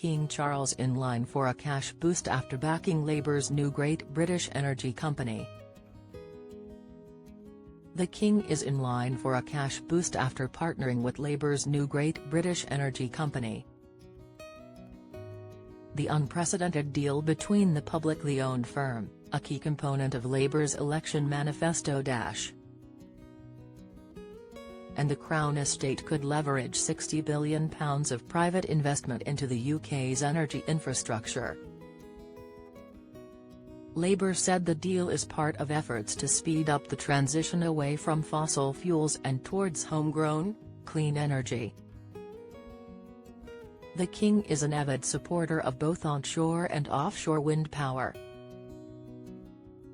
King Charles in line for a cash boost after backing Labour's new Great British Energy Company. The King is in line for a cash boost after partnering with Labour's new Great British Energy Company. The unprecedented deal between the publicly owned firm, a key component of Labour's election manifesto and the Crown Estate could leverage £60 billion of private investment into the UK's energy infrastructure. Labour said the deal is part of efforts to speed up the transition away from fossil fuels and towards homegrown, clean energy. The King is an avid supporter of both onshore and offshore wind power.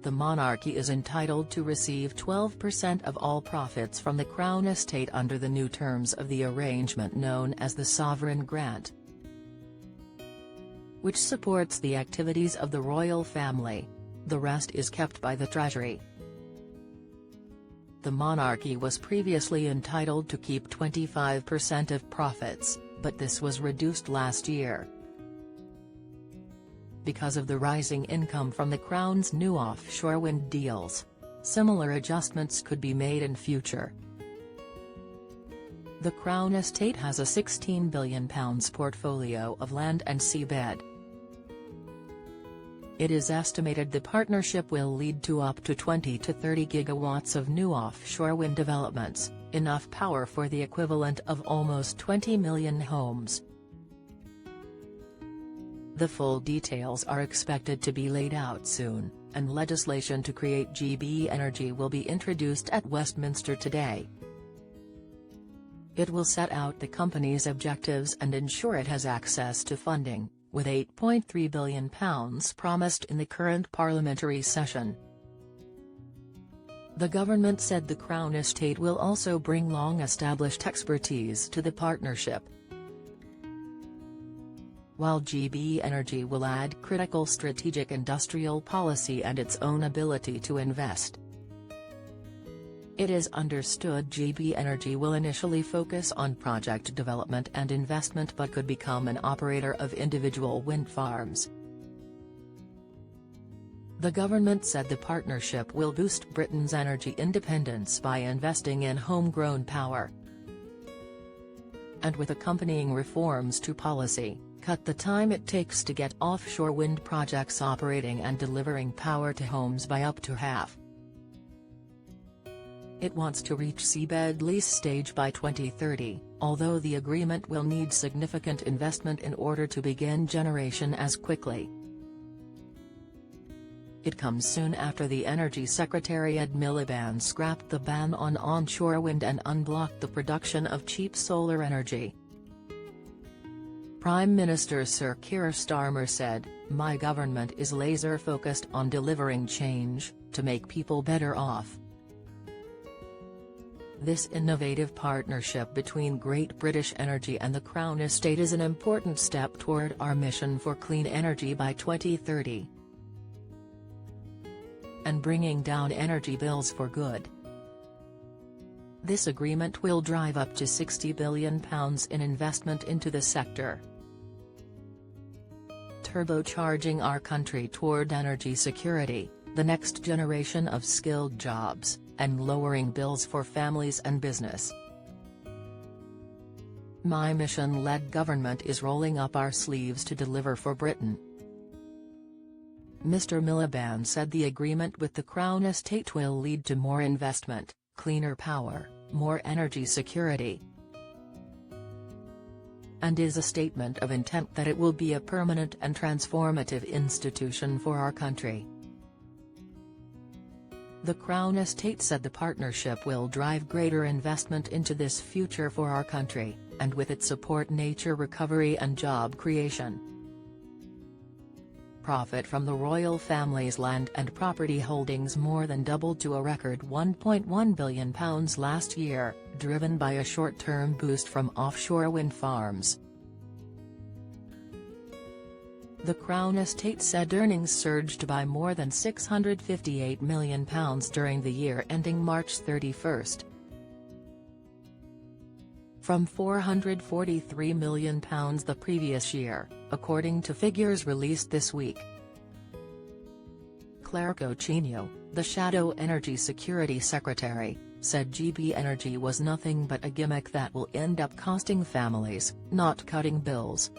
The monarchy is entitled to receive 12% of all profits from the Crown Estate under the new terms of the arrangement known as the Sovereign Grant, which supports the activities of the royal family. The rest is kept by the Treasury. The monarchy was previously entitled to keep 25% of profits, but this was reduced last year. Because of the rising income from the Crown's new offshore wind deals, similar adjustments could be made in future. The Crown Estate has a £16 billion portfolio of land and seabed. It is estimated the partnership will lead to up to 20 to 30 gigawatts of new offshore wind developments, enough power for the equivalent of almost 20 million homes. The full details are expected to be laid out soon, and legislation to create GB Energy will be introduced at Westminster today. It will set out the company's objectives and ensure it has access to funding, with £8.3 billion promised in the current parliamentary session. The government said the Crown Estate will also bring long-established expertise to the partnership, while GB Energy will add critical strategic industrial policy and its own ability to invest. It is understood GB Energy will initially focus on project development and investment but could become an operator of individual wind farms. The government said the partnership will boost Britain's energy independence by investing in homegrown power, and with accompanying reforms to policy, cut the time it takes to get offshore wind projects operating and delivering power to homes by up to half. It wants to reach seabed lease stage by 2030, although the agreement will need significant investment in order to begin generation as quickly. It comes soon after the Energy Secretary Ed Miliband scrapped the ban on onshore wind and unblocked the production of cheap solar energy. Prime Minister Sir Keir Starmer said, "My government is laser-focused on delivering change, to make people better off." This innovative partnership between Great British Energy and the Crown Estate is an important step toward our mission for clean energy by 2030. And bringing down energy bills for good. This agreement will drive up to £60 billion in investment into the sector, turbocharging our country toward energy security, the next generation of skilled jobs, and lowering bills for families and business. My mission-led government is rolling up our sleeves to deliver for Britain. Mr Miliband said the agreement with the Crown Estate will lead to more investment, cleaner power, more energy security, and is a statement of intent that it will be a permanent and transformative institution for our country. The Crown Estate said the partnership will drive greater investment into this future for our country, and with it support nature recovery and job creation. Profit from the royal family's land and property holdings more than doubled to a record £1.1 billion last year, driven by a short-term boost from offshore wind farms. The Crown Estate said earnings surged by more than £658 million during the year ending March 31. from £443 million the previous year, according to figures released this week. Claire Coutinho, the Shadow Energy Security Secretary, said GB Energy was nothing but a gimmick that will end up costing families, not cutting bills.